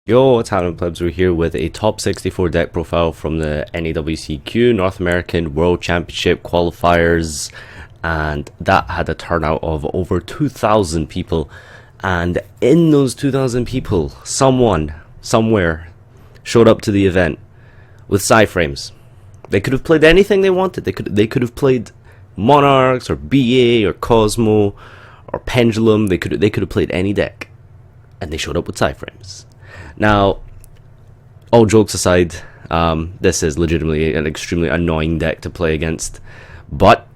Yo, what's happening, plebs? We're here with a top 64 deck profile from the WCQ North American World Championship qualifiers, and that had a turnout of over 2,000 people. And in those 2,000 people, someone, somewhere, showed up to the event with psy-frames. They could have played anything they wanted. They could have played Monarchs or BA or Cosmo or Pendulum. They could have played any deck, and they showed up with psy-frames. Now, all jokes aside, this is legitimately an extremely annoying deck to play against, but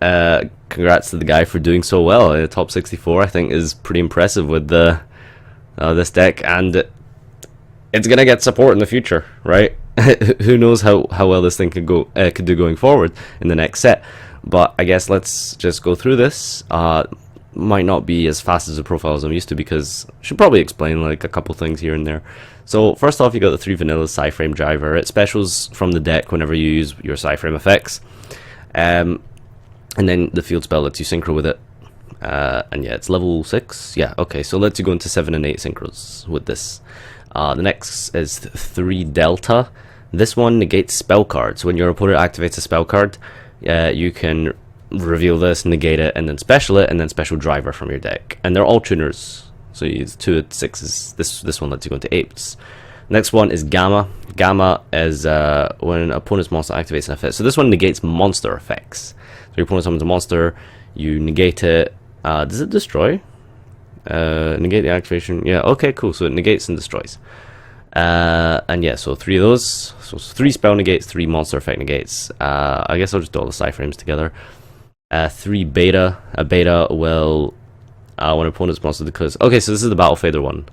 congrats to the guy for doing so well. The top 64, I think, is pretty impressive with this deck, and it's gonna get support in the future, right? Who knows how well this thing could do going forward in the next set. But I guess let's just go through this. Might not be as fast as a profile as I'm used to, because I should probably explain like a couple things here and there. So first off, you got the 3 vanilla psy-frame driver. It specials from the deck whenever you use your psy-frame effects, and then the field spell lets you synchro with it, and yeah, it's level 6. Yeah, okay, so lets you go into 7 and 8 synchros with this. The next is 3 delta. This one negates spell cards. When your opponent activates a spell card, you can reveal this, negate it, and then special it, and then special driver from your deck. And they're all tuners, so you use 2 at 6s. This one lets you go into 8s. Next one is gamma. Gamma is when an opponent's monster activates an effect. So this one negates monster effects. So your opponent summons a monster, you negate it. Does it destroy? Negate the activation. Yeah, okay, cool. So it negates and destroys. And yeah, so 3 of those. So 3 spell negates, 3 monster effect negates. I guess I'll just do all the psy-frames together. 3 beta. A beta will, when opponent's monster declares. Okay, so this is the battle fader one.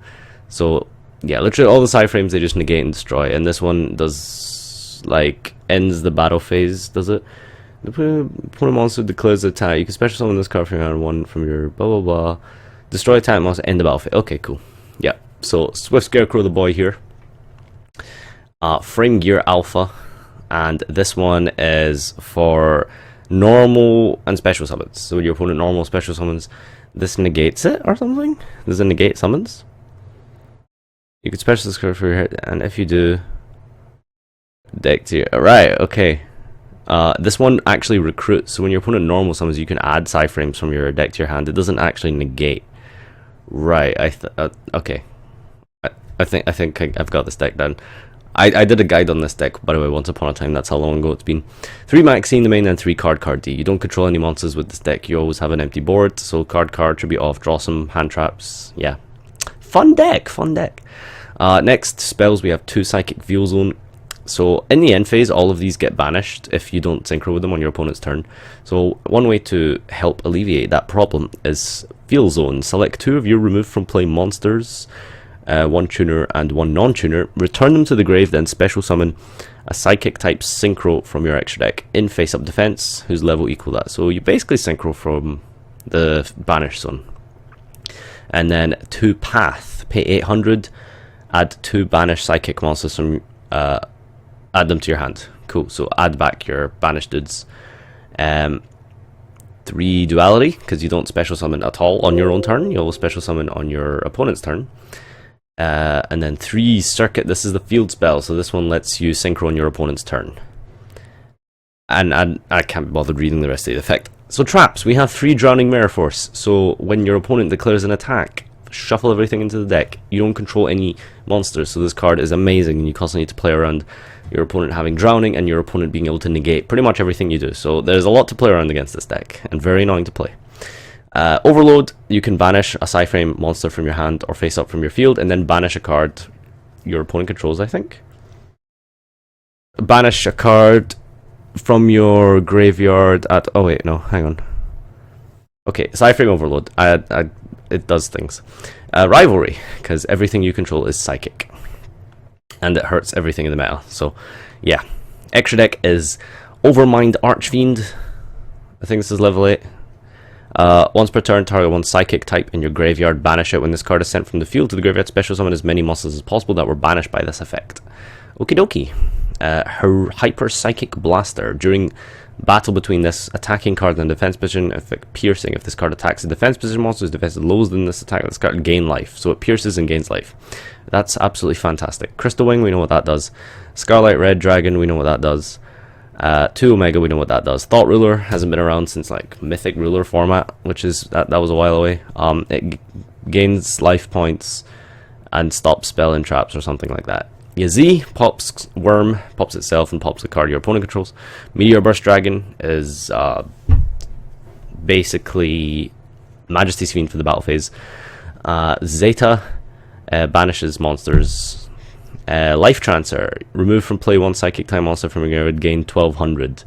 So yeah, literally all the psy-frames, they just negate and destroy. And this one does, like, ends the battle phase, does it? The opponent monster declares attack. You can special summon this card from your hand, 1 from your blah blah blah. Destroy attack monster, end the battle phase. Okay, cool. Yeah, so Swift Scarecrow the boy here. Frame Gear Alpha. And this one is for normal and special summons. So your opponent normal special summons, this negates it or something? Does it negate summons? You can special this card for your head, and if you do, deck to your right, okay. This one actually recruits, so when your opponent normal summons, you can add psy-frames from your deck to your hand. It doesn't actually negate. Right, okay. I think I've got this deck done. I did a guide on this deck, by the way, once upon a time. That's how long ago it's been. 3 Maxine the main, and 3 card D. You don't control any monsters with this deck. You always have an empty board, so card should be off. Draw some hand traps. Yeah, fun deck. Next spells, we have 2 Psychic Veil Zone. So in the end phase, all of these get banished if you don't synchro with them on your opponent's turn. So one way to help alleviate that problem is Veil Zone. Select 2 of your removed from play monsters, 1 tuner and 1 non-tuner, return them to the grave, then special summon a psychic type synchro from your extra deck in face-up defense, whose level equal that. So you basically synchro from the banish zone. And then 2 path, pay 800, add 2 banish psychic monsters from, add them to your hand. Cool, so add back your banished dudes. 3 duality, because you don't special summon at all on your own turn, you'll special summon on your opponent's turn. And then 3 circuit. This is the field spell, so this one lets you synchro on your opponent's turn. And I can't be bothered reading the rest of the effect. So traps, we have 3 drowning mirror force. So when your opponent declares an attack, shuffle everything into the deck. You don't control any monsters, so this card is amazing, and you constantly need to play around your opponent having drowning and your opponent being able to negate pretty much everything you do. So there's a lot to play around against this deck, and very annoying to play. Overload, you can banish a psy-frame monster from your hand or face up from your field, and then banish a card your opponent controls, I think. Banish a card from your graveyard at... Oh wait, no, hang on. Okay, psy-frame overload. It does things. Rivalry, because everything you control is psychic. And it hurts everything in the meta. So, yeah. Extra deck is Overmind Archfiend. I think this is level 8. Once per turn, target 1 psychic type in your graveyard. Banish it. When this card is sent from the field to the graveyard, special summon as many monsters as possible that were banished by this effect. Okie dokie. her Hyper Psychic Blaster. During battle between this attacking card and defense position, if piercing, if this card attacks a defense position monster's defense is lower than this attack, this card gain life. So it pierces and gains life. That's absolutely fantastic. Crystal Wing, we know what that does. Scarlet Red Dragon, we know what that does. 2 Omega, we know what that does. Thought Ruler hasn't been around since like Mythic Ruler format, which is that was a while away. It gains life points and stops spell and traps or something like that. Yazi pops Worm, pops itself and pops the card your opponent controls. Meteor Burst Dragon is basically Majesty's Fiend for the battle phase. Zeta banishes monsters. Life Transfer, remove from play 1 psychic time monster from your graveyard, gain 1200.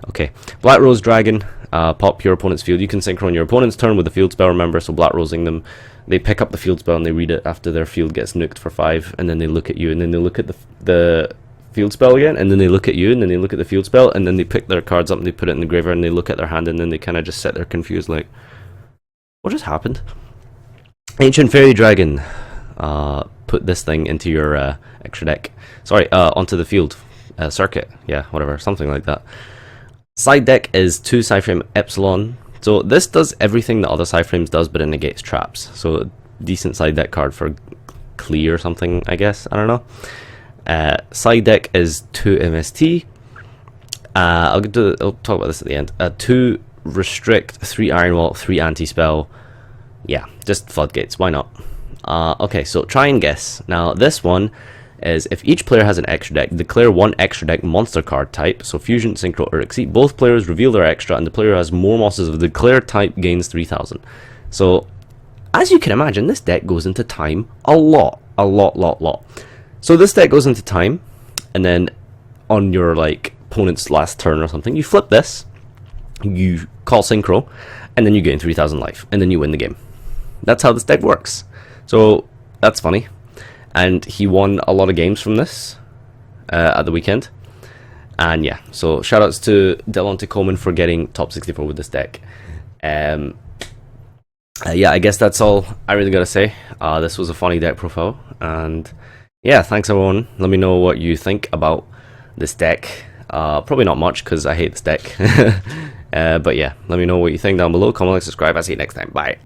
Okay, Black Rose Dragon, pop your opponent's field. You can synchro on your opponent's turn with the field spell, remember, so Black Rosing them. They pick up the field spell and they read it after their field gets nuked for 5, and then they look at you, and then they look at the field spell again, and then they look at you, and then they look at the field spell, and then they pick their cards up and they put it in the graveyard, and they look at their hand, and then they kind of just sit there confused like, what just happened? Ancient Fairy Dragon, put this thing into your extra deck. Sorry, onto the field circuit. Yeah, whatever, something like that. Side deck is 2 psy-frame Epsilon. So this does everything that other psy-frames does, but it negates traps. So decent side deck card for clear or something, I guess. I don't know. Side deck is 2 MST. I'll talk about this at the end. 2 restrict, 3 Iron Wall, 3 anti-spell. Yeah, just floodgates. Why not? Okay, so try and guess. Now, this one is if each player has an extra deck, declare 1 extra deck monster card type, so Fusion, Synchro, or Exceed. Both players reveal their extra, and the player who has more monsters of the declared type gains 3000. So, as you can imagine, this deck goes into time a lot. So this deck goes into time, and then on your like opponent's last turn or something, you flip this, you call Synchro, and then you gain 3000 life, and then you win the game. That's how this deck works. So that's funny, and he won a lot of games from this at the weekend. And yeah, so shoutouts to Delonte Coleman for getting top 64 with this deck. Yeah, I guess that's all I really gotta say. This was a funny deck profile, and yeah, thanks everyone. Let me know what you think about this deck. Probably not much because I hate this deck. But yeah, let me know what you think down below. Comment, like, subscribe. I'll see you next time. Bye.